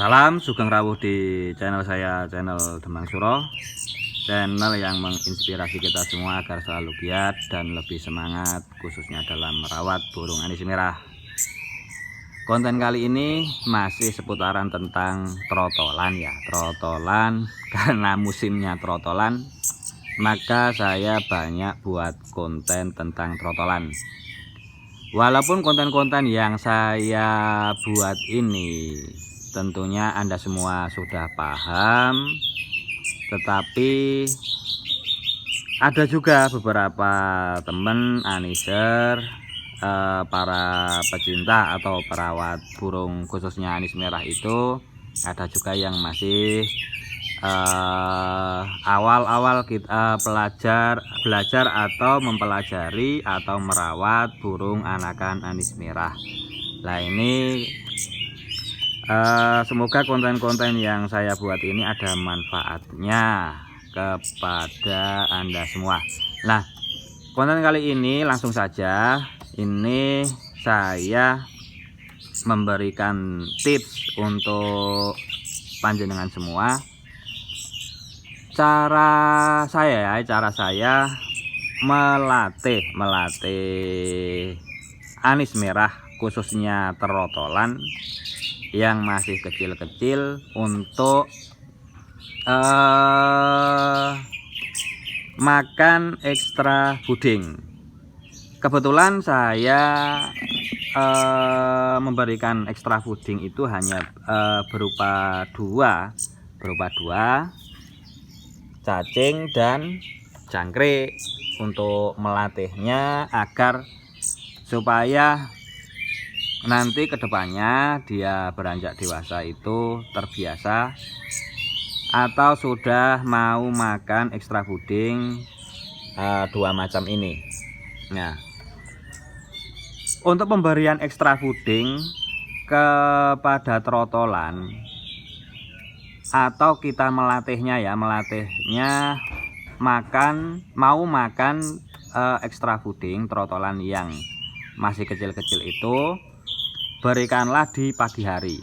Salam sugeng rawuh di channel saya, channel Demang Suro, channel yang menginspirasi kita semua agar selalu giat dan lebih semangat, khususnya dalam merawat burung anis merah. Konten kali ini masih seputaran tentang trotolan ya, trotolan karena musimnya trotolan, maka saya banyak buat konten tentang trotolan. Walaupun konten-konten yang saya buat ini tentunya Anda semua sudah paham, tetapi ada juga beberapa teman aniser, para pecinta atau perawat burung khususnya anis merah itu ada juga yang masih awal-awal kita belajar atau mempelajari atau merawat burung anakan anis merah. Nah ini semoga konten-konten yang saya buat ini ada manfaatnya kepada Anda semua. Nah, konten kali ini langsung saja, ini saya memberikan tips untuk panjenengan semua. Cara saya melatih anis merah khususnya trotolan yang masih kecil-kecil untuk makan ekstra puding. Kebetulan saya memberikan ekstra puding itu hanya berupa dua cacing dan jangkrik untuk melatihnya agar supaya nanti kedepannya dia beranjak dewasa itu terbiasa atau sudah mau makan ekstra puding dua macam ini. Nah, untuk pemberian ekstra puding kepada trotolan atau kita melatihnya mau makan ekstra puding trotolan yang masih kecil-kecil itu, berikanlah di pagi hari.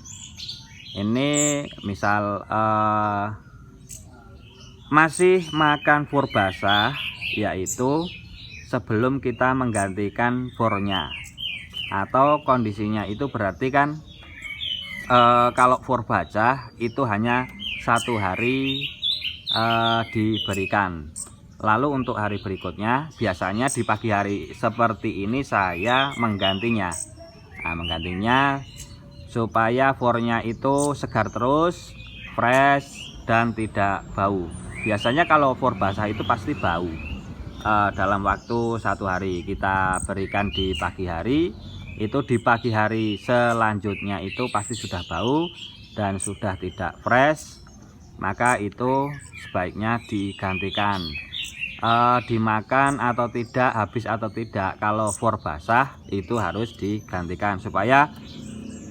Ini misal masih makan fur basah, yaitu sebelum kita menggantikan furnya, atau kondisinya itu berarti kan kalau fur basah itu hanya 1 hari diberikan. Lalu untuk hari berikutnya biasanya di pagi hari seperti ini saya menggantinya. Nah, menggantinya supaya furnya itu segar terus, fresh dan tidak bau. Biasanya kalau fur basah itu pasti bau. Dalam waktu 1 hari kita berikan di pagi hari, itu di pagi hari selanjutnya itu pasti sudah bau dan sudah tidak fresh, maka itu sebaiknya digantikan. Dimakan atau tidak, habis atau tidak, kalau fur basah itu harus digantikan supaya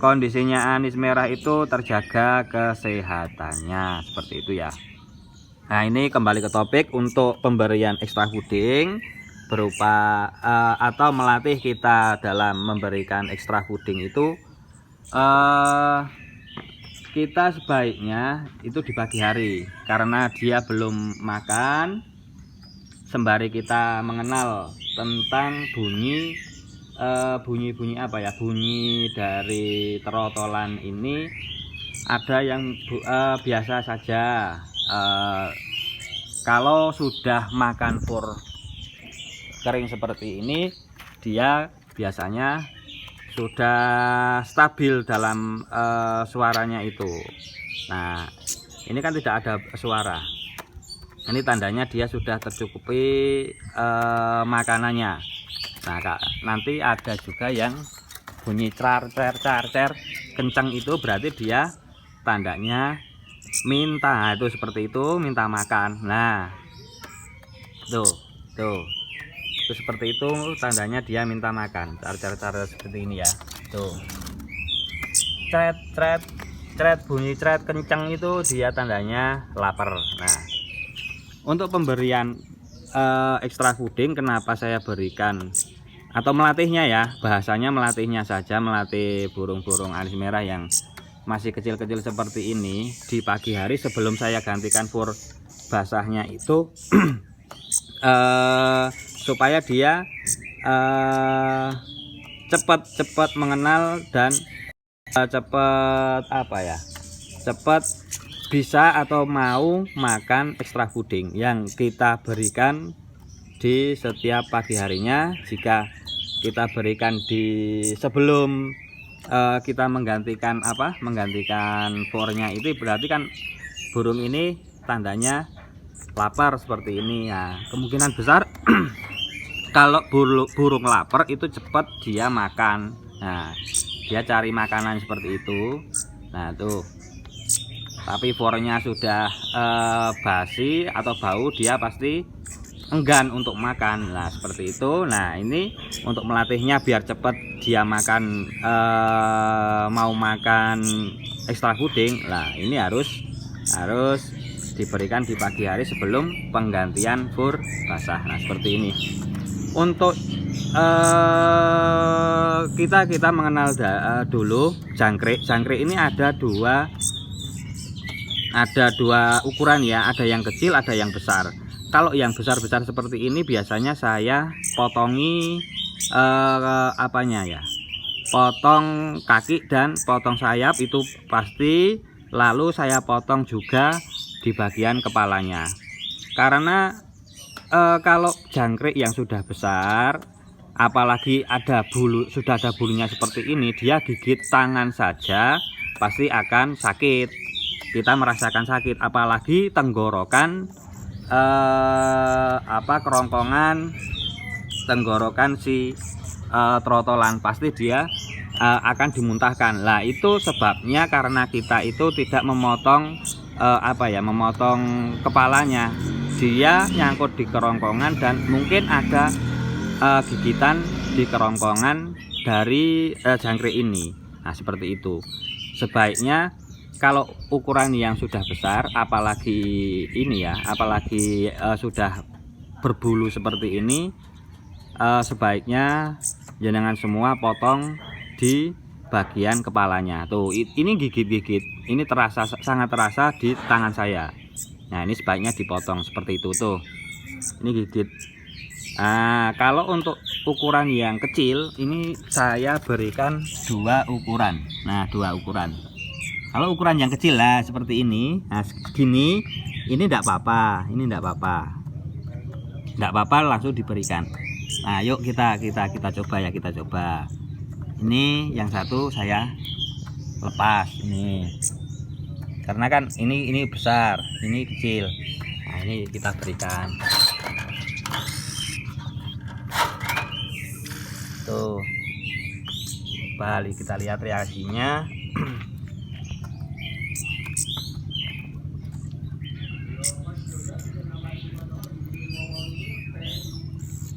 kondisinya anis merah itu terjaga kesehatannya, seperti itu ya. Nah, ini kembali ke topik untuk pemberian ekstra puding berupa atau melatih kita dalam memberikan ekstra puding itu, kita sebaiknya itu di pagi hari karena dia belum makan, sembari kita mengenal tentang bunyi dari trotolan ini. Ada yang biasa saja, kalau sudah makan fur kering seperti ini, dia biasanya sudah stabil dalam suaranya itu. Nah, ini kan tidak ada suara, ini tandanya dia sudah tercukupi makanannya. Nah, nanti ada juga yang bunyi car kencang, itu berarti dia tandanya minta, itu seperti itu, minta makan. Nah, tuh itu seperti itu tandanya dia minta makan. Cara seperti ini ya, tuh bunyi kencang itu dia tandanya lapar. Nah, untuk pemberian ekstra puding kenapa saya berikan atau melatihnya ya, bahasanya melatihnya saja, melatih burung-burung anis merah yang masih kecil-kecil seperti ini di pagi hari sebelum saya gantikan fur basahnya itu supaya dia cepat mengenal dan cepat cepat bisa atau mau makan ekstra fooding yang kita berikan di setiap pagi harinya. Jika kita berikan di sebelum kita menggantikan fornya itu, berarti kan burung ini tandanya lapar seperti ini ya. Kemungkinan besar kalau burung lapar itu cepat dia makan. Nah, dia cari makanan seperti itu. Nah tuh, tapi fornya sudah basi atau bau, dia pasti enggan untuk makan. Nah seperti itu. Nah ini untuk melatihnya biar cepat dia makan, mau makan ekstra fooding. Nah ini harus diberikan di pagi hari sebelum penggantian fur basah. Nah seperti ini. Untuk kita mengenal dulu jangkrik. Jangkrik ini ada dua ukuran ya, ada yang kecil ada yang besar. Kalau yang besar-besar seperti ini biasanya saya potongi potong kaki dan potong sayap itu pasti, lalu saya potong juga di bagian kepalanya. Karena kalau jangkrik yang sudah besar, apalagi sudah ada bulunya seperti ini, dia gigit tangan saja pasti akan sakit. Kita merasakan sakit, apalagi tenggorokan kerongkongan tenggorokan si trotolan, pasti dia akan dimuntahkan. Lah itu sebabnya karena kita itu tidak memotong memotong kepalanya. Dia nyangkut di kerongkongan dan mungkin ada gigitan di kerongkongan dari jangkrik ini. Nah seperti itu. Sebaiknya kalau ukuran yang sudah besar, apalagi sudah berbulu seperti ini, sebaiknya jenengan semua potong di bagian kepalanya. Tuh, ini gigit-gigit, ini sangat terasa di tangan saya. Nah, ini sebaiknya dipotong seperti itu tuh. Ini gigit. Nah, kalau untuk ukuran yang kecil, ini saya berikan dua ukuran. Nah, dua ukuran. Kalau ukuran yang kecil lah seperti ini, nah segini, ini enggak apa-apa, langsung diberikan. Nah, yuk kita coba ya, kita coba. Ini yang satu saya lepas ini, karena kan ini besar, ini kecil. Nah, ini kita berikan. Tuh, balik kita lihat reaksinya.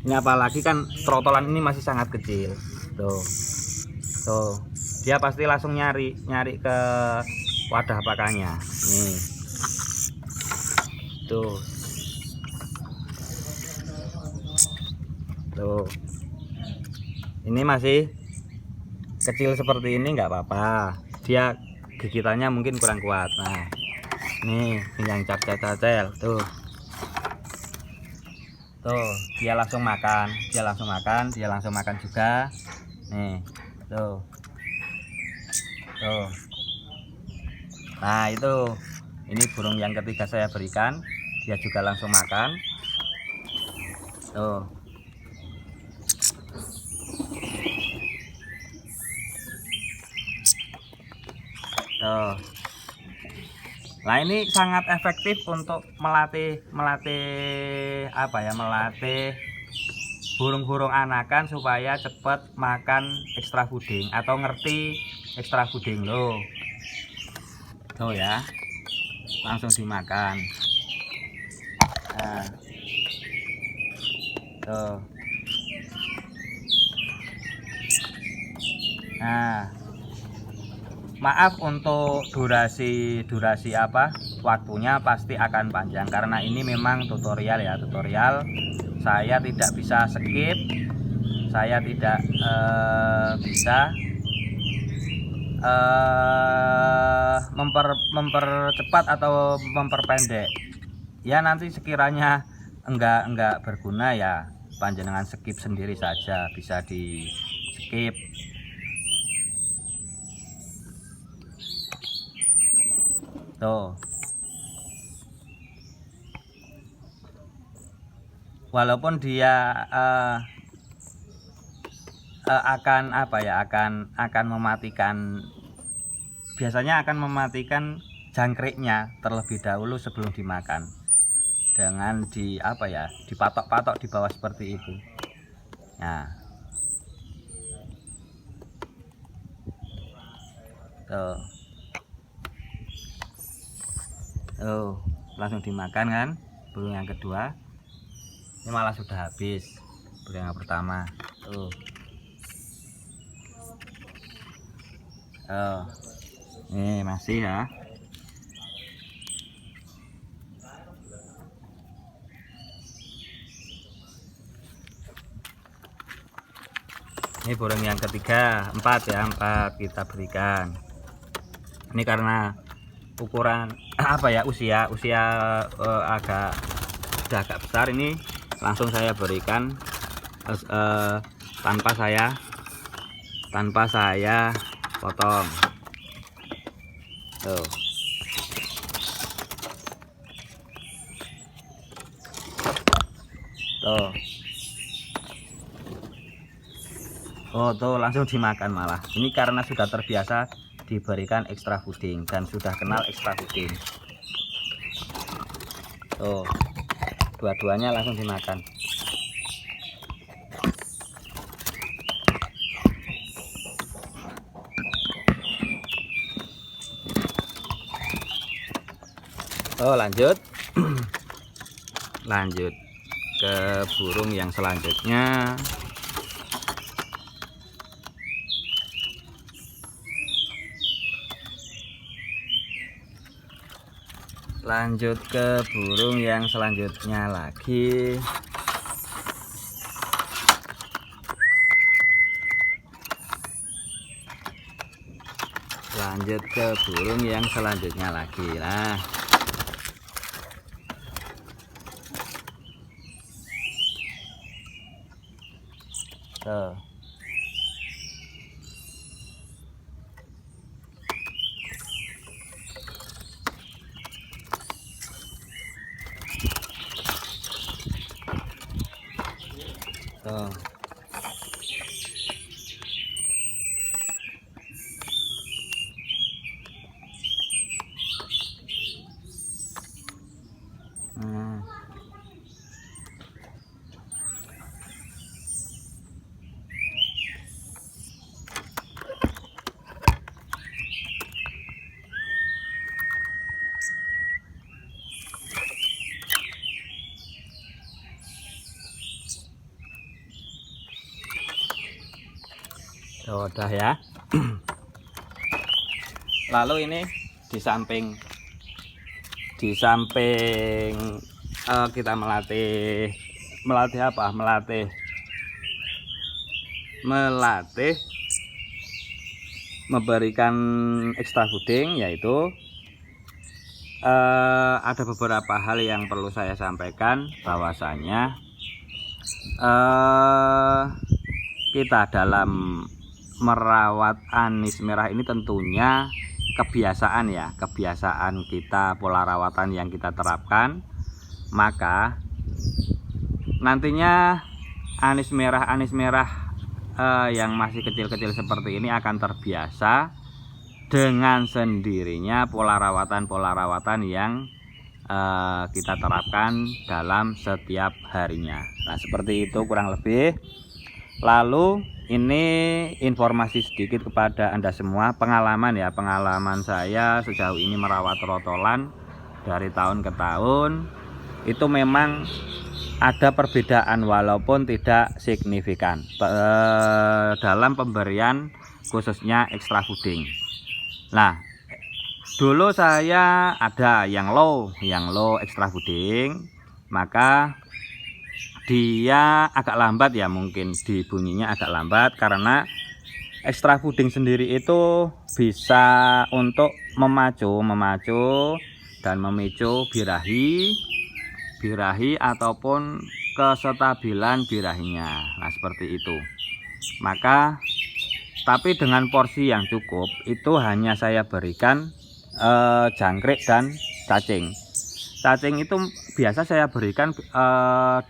Ini apalagi kan trotolan ini masih sangat kecil. Tuh, dia pasti langsung nyari ke wadah pakannya. Nih, tuh, ini masih kecil seperti ini nggak apa-apa. Dia gigitannya mungkin kurang kuat. Nah, nih yang cacel tuh. Tuh, dia langsung makan juga. Nih, tuh. Nah, itu. Ini burung yang ketiga saya berikan, dia juga langsung makan. Tuh. Tuh. Nah, ini sangat efektif untuk melatih burung-burung anakan supaya cepat makan ekstra fooding atau ngerti ekstra fooding loh. Tuh ya, langsung dimakan. Nah, tuh. Nah, maaf untuk durasi waktunya pasti akan panjang karena ini memang tutorial ya, saya tidak bisa skip, saya tidak bisa mempercepat atau memperpendek ya, nanti sekiranya enggak berguna ya panjenengan skip sendiri saja, bisa di skip. Tuh, walaupun dia akan apa ya, akan mematikan, biasanya akan mematikan jangkriknya terlebih dahulu sebelum dimakan, dengan di apa ya, dipatok-patok di bawah seperti itu. Nah, tuh, langsung dimakan kan burung yang kedua. Ini malah sudah habis burung yang pertama. Ini masih ya. Ini burung yang ketiga, 4 ya, 4 kita berikan. Ini karena ukuran apa ya, usia agak besar, ini langsung saya berikan tanpa saya potong. Tuh. Tuh langsung dimakan malah. Ini karena sudah terbiasa diberikan extra fooding dan sudah kenal extra fooding. Tuh, dua-duanya langsung dimakan. Lanjut lanjut ke burung yang selanjutnya. Lanjut ke burung yang selanjutnya lagi. Lanjut ke burung yang selanjutnya lagi lah. Tuh. Tuh. Udah ya. Lalu ini di samping kita melatih apa? Melatih memberikan extra fooding, yaitu ada beberapa hal yang perlu saya sampaikan, bahwasanya kita dalam merawat anis merah ini tentunya kebiasaan ya, kebiasaan kita, pola rawatan yang kita terapkan, maka nantinya anis merah yang masih kecil-kecil seperti ini akan terbiasa dengan sendirinya pola rawatan yang kita terapkan dalam setiap harinya. Nah, seperti itu kurang lebih. Lalu ini informasi sedikit kepada Anda semua, pengalaman saya sejauh ini merawat rotolan dari tahun ke tahun, itu memang ada perbedaan walaupun tidak signifikan dalam pemberian khususnya extra fooding. Nah, dulu saya ada yang low extra fooding, maka dia agak lambat ya, mungkin dibunyinya agak lambat karena ekstra fooding sendiri itu bisa untuk memacu dan memicu birahi ataupun kestabilan birahinya. Nah, seperti itu. Maka tapi dengan porsi yang cukup itu hanya saya berikan jangkrik dan cacing. Cacing itu biasa saya berikan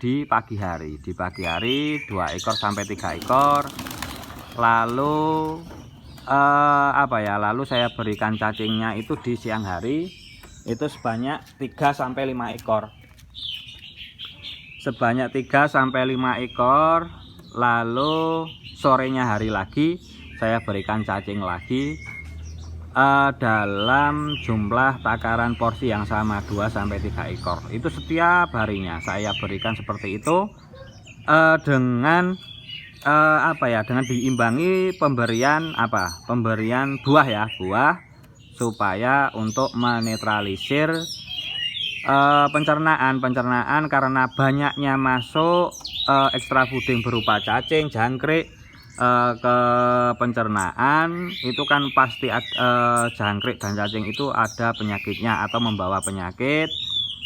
di pagi hari. Di pagi hari 2 ekor sampai 3 ekor. Lalu lalu saya berikan cacingnya itu di siang hari itu sebanyak 3 sampai 5 ekor. Sebanyak 3 sampai 5 ekor. Lalu sorenya hari lagi saya berikan cacing lagi dalam jumlah takaran porsi yang sama 2 sampai 3 ekor. Itu setiap harinya saya berikan seperti itu dengan dengan diimbangi pemberian buah ya, supaya untuk menetralisir pencernaan karena banyaknya masuk ekstra fooding berupa cacing, jangkrik ke pencernaan itu kan pasti jangkrik dan cacing itu ada penyakitnya atau membawa penyakit.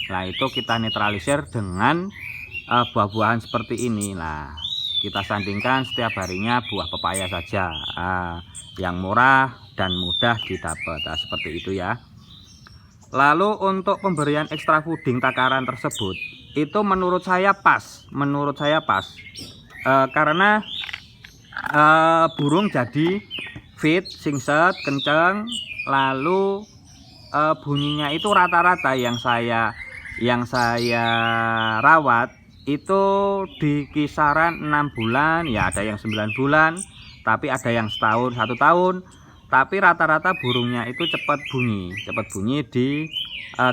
Nah, itu kita netralisir dengan buah-buahan seperti ini. Nah, kita sandingkan setiap harinya buah pepaya saja yang murah dan mudah didapat. Nah, seperti itu ya. Lalu untuk pemberian ekstra fooding takaran tersebut itu menurut saya pas karena burung jadi fit, singset, kenceng. Lalu bunyinya itu rata-rata yang saya rawat itu di kisaran 6 bulan ya, ada yang 9 bulan, tapi ada yang setahun, 1 tahun. Tapi rata-rata burungnya itu cepat bunyi di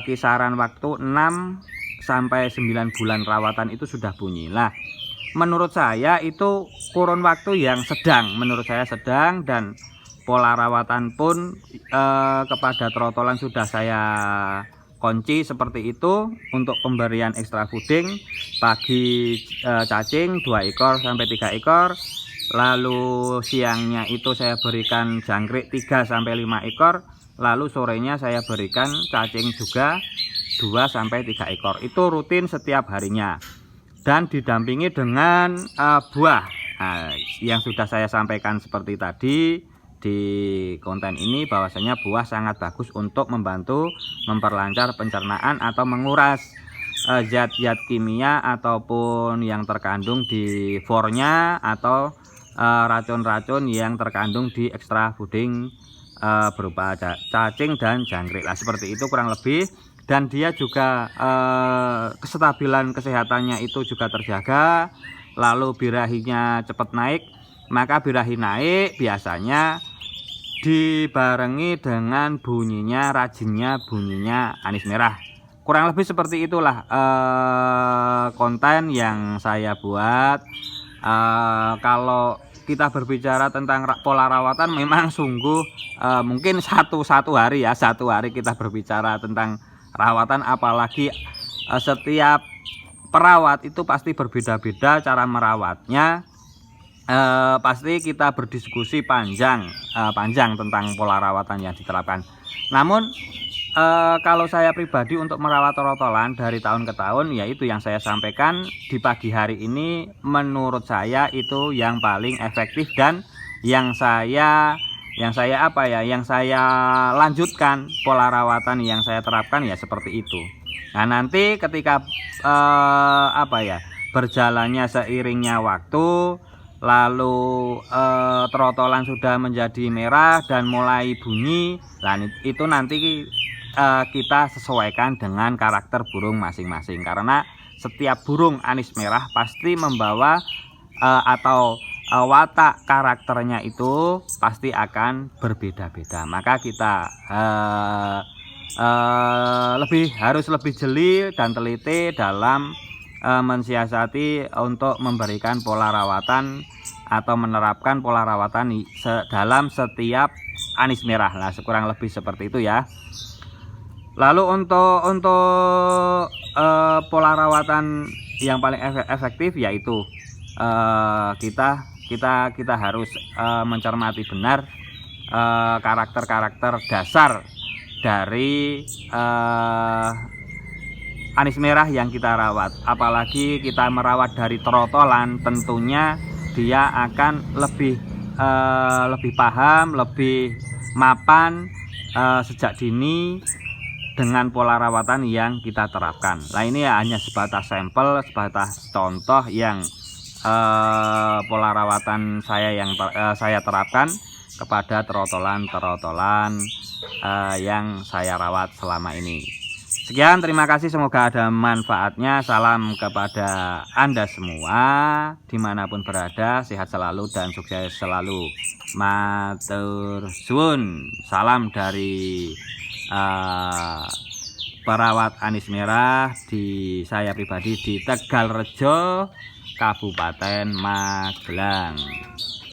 kisaran waktu 6 sampai 9 bulan rawatan itu sudah bunyi. Lah, menurut saya itu kurun waktu yang sedang, dan pola rawatan pun kepada trotolan sudah saya kunci seperti itu. Untuk pemberian ekstra fooding pagi cacing 2 ekor sampai 3 ekor, lalu siangnya itu saya berikan jangkrik 3 sampai 5 ekor, lalu sorenya saya berikan cacing juga 2 sampai 3 ekor. Itu rutin setiap harinya dan didampingi dengan buah. Nah, yang sudah saya sampaikan seperti tadi di konten ini, bahwasanya buah sangat bagus untuk membantu memperlancar pencernaan atau menguras zat-zat kimia ataupun yang terkandung di vornya atau racun-racun yang terkandung di ekstra fooding berupa cacing dan jangkrik. Nah, seperti itu kurang lebih. Dan dia juga kestabilan kesehatannya itu juga terjaga. Lalu birahinya cepat naik. Maka birahi naik biasanya dibarengi dengan rajinnya bunyinya anis merah. Kurang lebih seperti itulah konten yang saya buat. Kalau kita berbicara tentang pola rawatan, memang sungguh mungkin satu hari kita berbicara tentang rawatan, apalagi setiap perawat itu pasti berbeda-beda cara merawatnya. Pasti kita berdiskusi panjang tentang pola rawatan yang diterapkan. Namun kalau saya pribadi untuk merawat trotolan dari tahun ke tahun, yaitu yang saya sampaikan di pagi hari ini, menurut saya itu yang paling efektif dan yang saya lanjutkan pola rawatan yang saya terapkan ya seperti itu. Nah, nanti ketika berjalannya seiringnya waktu, lalu trotolan sudah menjadi merah dan mulai bunyi, itu nanti kita sesuaikan dengan karakter burung masing-masing, karena setiap burung anis merah pasti membawa watak karakternya itu pasti akan berbeda-beda. Maka kita harus lebih jeli dan teliti dalam mensiasati untuk memberikan pola rawatan atau menerapkan pola rawatan dalam setiap anis merah. Nah, kurang lebih seperti itu ya. Lalu untuk pola rawatan yang paling efektif yaitu kita kita harus mencermati benar karakter-karakter dasar dari anis merah yang kita rawat. Apalagi kita merawat dari trotolan, tentunya dia akan lebih paham, lebih mapan sejak dini dengan pola rawatan yang kita terapkan. Nah, ini ya hanya sebatas sampel, sebatas contoh yang pola rawatan saya yang saya terapkan kepada trotolan yang saya rawat selama ini. Sekian, terima kasih, semoga ada manfaatnya. Salam kepada Anda semua dimanapun berada, sehat selalu dan sukses selalu. Matur suwun. Salam dari perawat anis merah di saya pribadi di Tegalrejo, Kabupaten Magelang.